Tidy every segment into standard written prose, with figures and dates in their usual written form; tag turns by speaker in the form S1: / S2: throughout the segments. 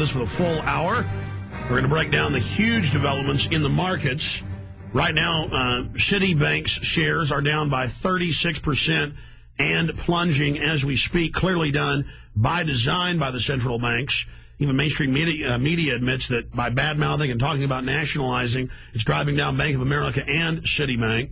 S1: us for the full hour. We're going to break down the huge developments in the markets. Right now, Citibank's shares are down by 36% and plunging as we speak, clearly done by design by the central banks. Even mainstream media admits that by bad-mouthing and talking about nationalizing, it's driving down Bank of America and Citibank.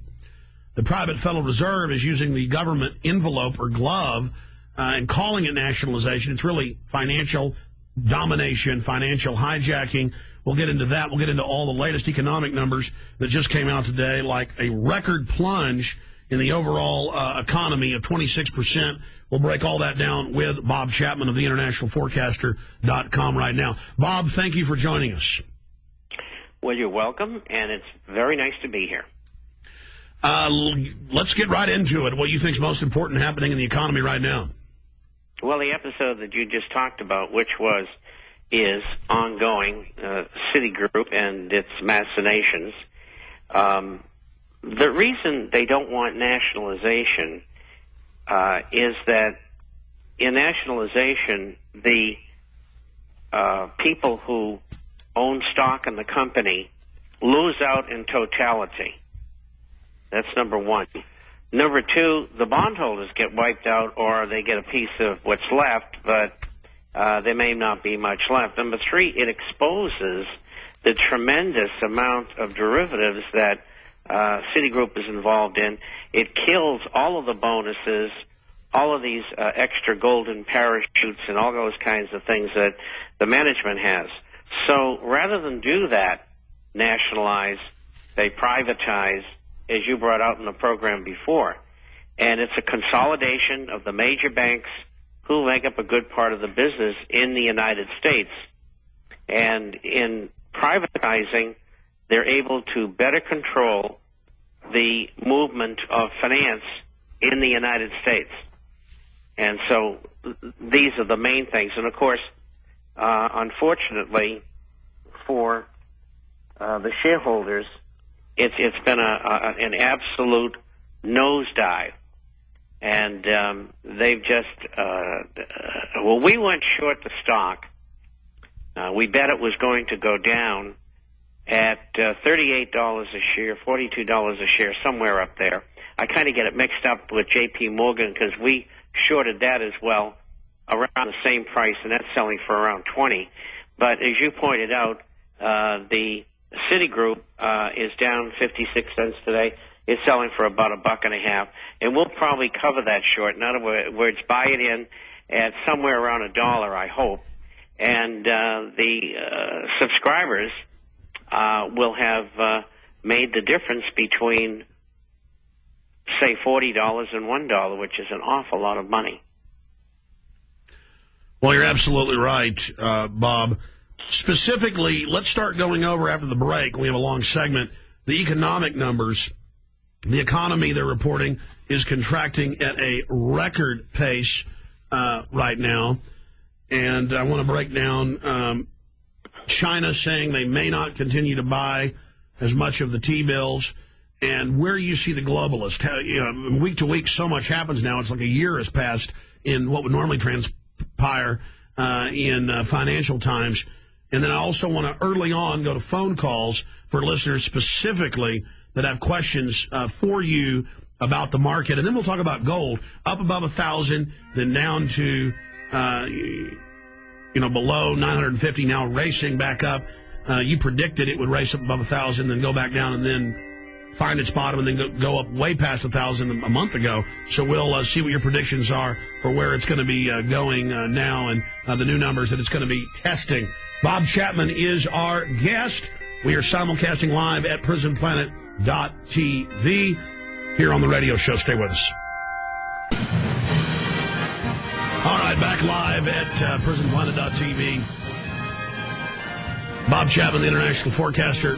S1: The private Federal Reserve is using the government envelope or glove and calling it nationalization. It's really financial domination, financial hijacking. We'll get into that. We'll get into all the latest economic numbers that just came out today, like a record plunge in the overall economy of 26%. We'll break all that down with Bob Chapman of the internationalforecaster.com right now. Bob, thank you for joining us.
S2: Well, you're welcome, and it's very nice to be here.
S1: Let's get right into it. What you think is most important happening in the economy right now?
S2: Well, the episode that you just talked about, which is ongoing, Citigroup and its machinations. The reason they don't want nationalization is that in nationalization, the people who own stock in the company lose out in totality. That's number one. Number two, the bondholders get wiped out, or they get a piece of what's left, but there may not be much left. Number three, it exposes the tremendous amount of derivatives that Citigroup is involved in. It kills all of the bonuses, all of these extra golden parachutes and all those kinds of things that the management has. So rather than do that, nationalize, they privatize, as you brought out in the program before. And it's a consolidation of the major banks who make up a good part of the business in the United States. And in privatizing, they're able to better control the movement of finance in the United States. And so these are the main things. And, of course, unfortunately for the shareholders, it's been an absolute nosedive. And they've just, we went short the stock. We bet it was going to go down at $38 a share, $42 a share, somewhere up there. I kind of get it mixed up with J.P. Morgan because we shorted that as well around the same price, and that's selling for around 20. But as you pointed out, the Citigroup is down 56 cents today. It's selling for about $1.50, and we'll probably cover that short. In other words, buy it in at somewhere around $1, I hope. And the subscribers will have made the difference between, say, $40 and $1, which is an awful lot of money.
S1: Well, you're absolutely right, Bob. Specifically, let's start going over after the break. We have a long segment. The economic numbers. The economy, they're reporting, is contracting at a record pace right now. And I want to break down China saying they may not continue to buy as much of the T-bills, and where you see the globalists. Week to week, so much happens now. It's like a year has passed in what would normally transpire in financial times. And then I also want to early on go to phone calls for listeners specifically that have questions for you about the market. And then we'll talk about gold, up above 1,000, then down to, below 950, now racing back up. You predicted it would race up above 1,000, then go back down, and then find its bottom, and then go up way past 1,000 a month ago. So we'll see what your predictions are for where it's going to be going now and the new numbers that it's going to be testing. Bob Chapman is our guest. We are simulcasting live at prisonplanet.tv here on the radio show. Stay with us. All right, back live at prisonplanet.tv. Bob Chapman, the international forecaster.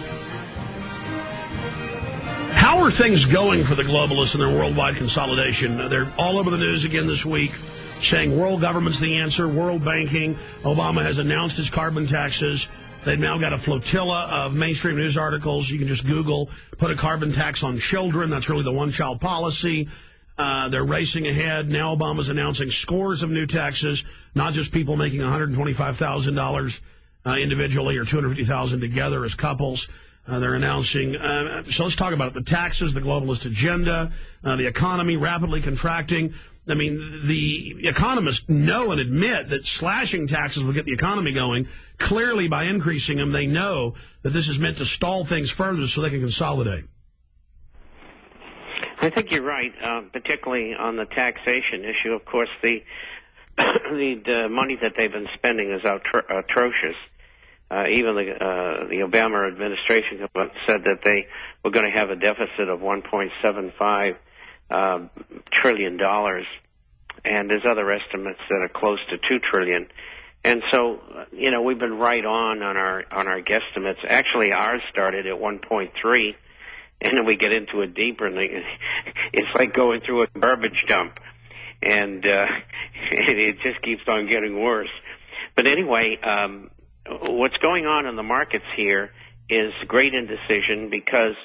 S1: How are things going for the globalists and their worldwide consolidation? They're all over the news again this week, saying world government's the answer, world banking. Obama has announced his carbon taxes. They've now got a flotilla of mainstream news articles. You can just Google, put a carbon tax on children. That's really the one-child policy. They're racing ahead. Now Obama's announcing scores of new taxes, not just people making $125,000 individually or $250,000 together as couples. They're announcing. So let's talk about it. The taxes, the globalist agenda, the economy rapidly contracting. I mean, the economists know and admit that slashing taxes will get the economy going. Clearly, by increasing them, they know that this is meant to stall things further so they can consolidate.
S2: I think you're right, particularly on the taxation issue. Of course, the money that they've been spending is atrocious. Even the Obama administration said that they were going to have a deficit of $1.75 trillion, and there's other estimates that are close to $2 trillion. And so, we've been right on our guesstimates. Actually, ours started at 1.3, and then we get into it deeper, and it's like going through a garbage dump, and it just keeps on getting worse. But anyway, what's going on in the markets here is great indecision because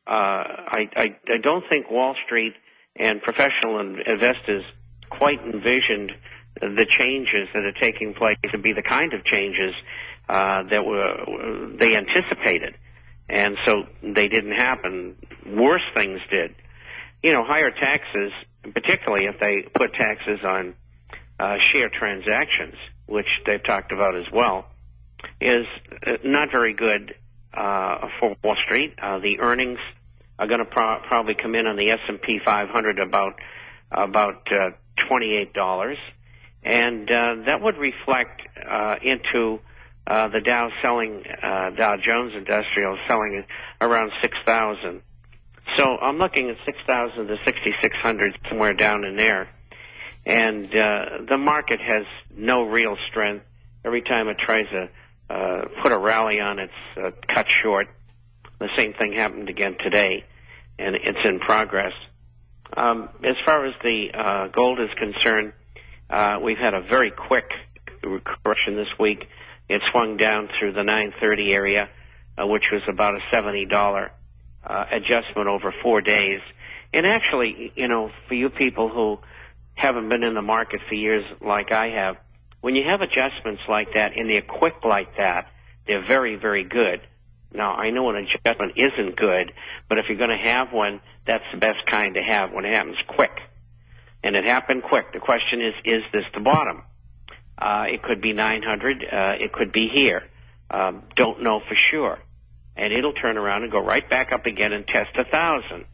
S2: I don't think Wall Street and professional investors quite envisioned the changes that are taking place to be the kind of changes that they anticipated. And so they didn't happen. Worse things did. Higher taxes, particularly if they put taxes on share transactions, which they've talked about as well, is not very good for Wall Street. The earnings are going to probably come in on the S&P 500 about $28, and that would reflect into the Dow Jones Industrial selling around 6,000. So I'm looking at 6,000 to 6,600, somewhere down in there, and the market has no real strength. Every time it tries to put a rally on, it's cut short. The same thing happened again today, and it's in progress. As far as the gold is concerned, we've had a very quick correction this week. It swung down through the 930 area, which was about a $70 adjustment over 4 days. And actually, for you people who haven't been in the market for years like I have, when you have adjustments like that and they're quick like that, they're very, very good. Now, I know an adjustment isn't good, but if you're going to have one, that's the best kind to have when it happens quick. And it happened quick. The question is this the bottom? It could be 900. It could be here. Don't know for sure. And it'll turn around and go right back up again and test 1,000.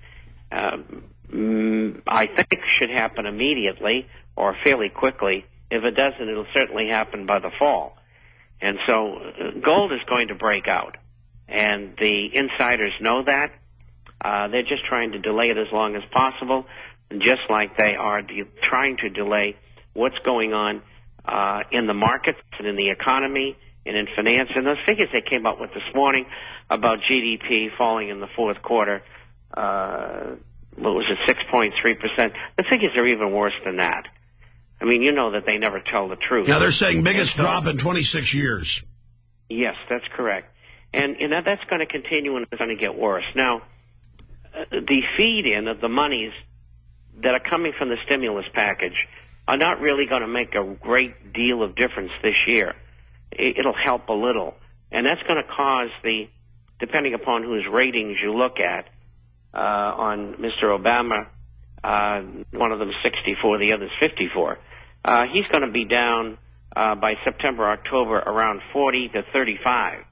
S2: I think it should happen immediately or fairly quickly. If it doesn't, it'll certainly happen by the fall. And so gold is going to break out. And the insiders know that. They're just trying to delay it as long as possible, just like they are trying to delay what's going on in the markets and in the economy and in finance. And those figures they came up with this morning about GDP falling in the fourth quarter, what was it, 6.3%? The figures are even worse than that. I mean, you know that they never tell the truth.
S1: Yeah, they're saying biggest drop in 26 years.
S2: Yes, that's correct. And that's going to continue and it's going to get worse. Now, the feed-in of the monies that are coming from the stimulus package are not really going to make a great deal of difference this year. It'll help a little. And that's going to cause depending upon whose ratings you look at, on Mr. Obama, one of them is 64, the other's 54. He's going to be down by September, October around 40 to 35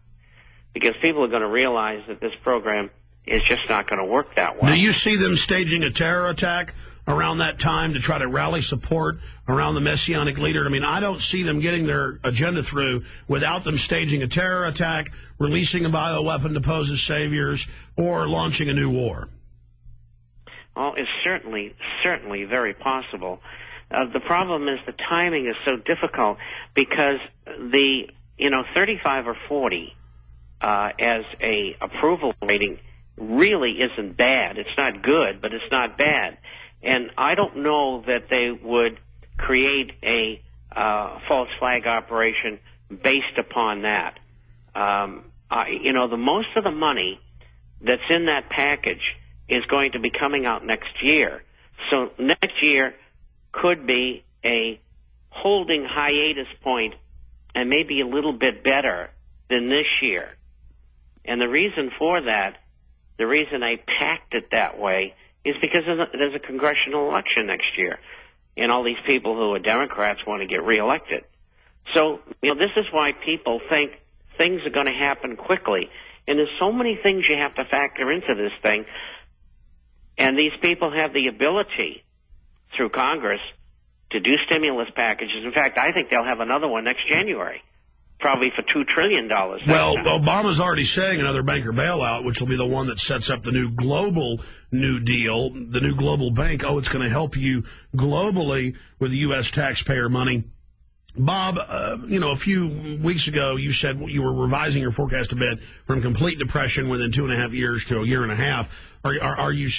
S2: because people are going to realize that this program is just not going to work that well.
S1: Do you see them staging a terror attack around that time to try to rally support around the messianic leader? I mean, I don't see them getting their agenda through without them staging a terror attack, releasing a bioweapon to pose as saviors, or launching a new war.
S2: Well, it's certainly very possible. The problem is the timing is so difficult because 35 or 40 as a approval rating really isn't bad. It's not good, but it's not bad. And I don't know that they would create a false flag operation based upon that. The most of the money that's in that package is going to be coming out next year. So next year could be a holding hiatus point and maybe a little bit better than this year. And the reason for that, the reason I packed it that way, is because there's a congressional election next year. And all these people who are Democrats want to get reelected. So, this is why people think things are going to happen quickly. And there's so many things you have to factor into this thing. And these people have the ability, through Congress, to do stimulus packages. In fact, I think they'll have another one next January, probably for $2 trillion.
S1: Well, Obama's already saying another banker bailout, which will be the one that sets up the new global New Deal, the new global bank. Oh, it's going to help you globally with U.S. taxpayer money. Bob, a few weeks ago, you said you were revising your forecast a bit from complete depression within 2.5 years to a year and a half. Are you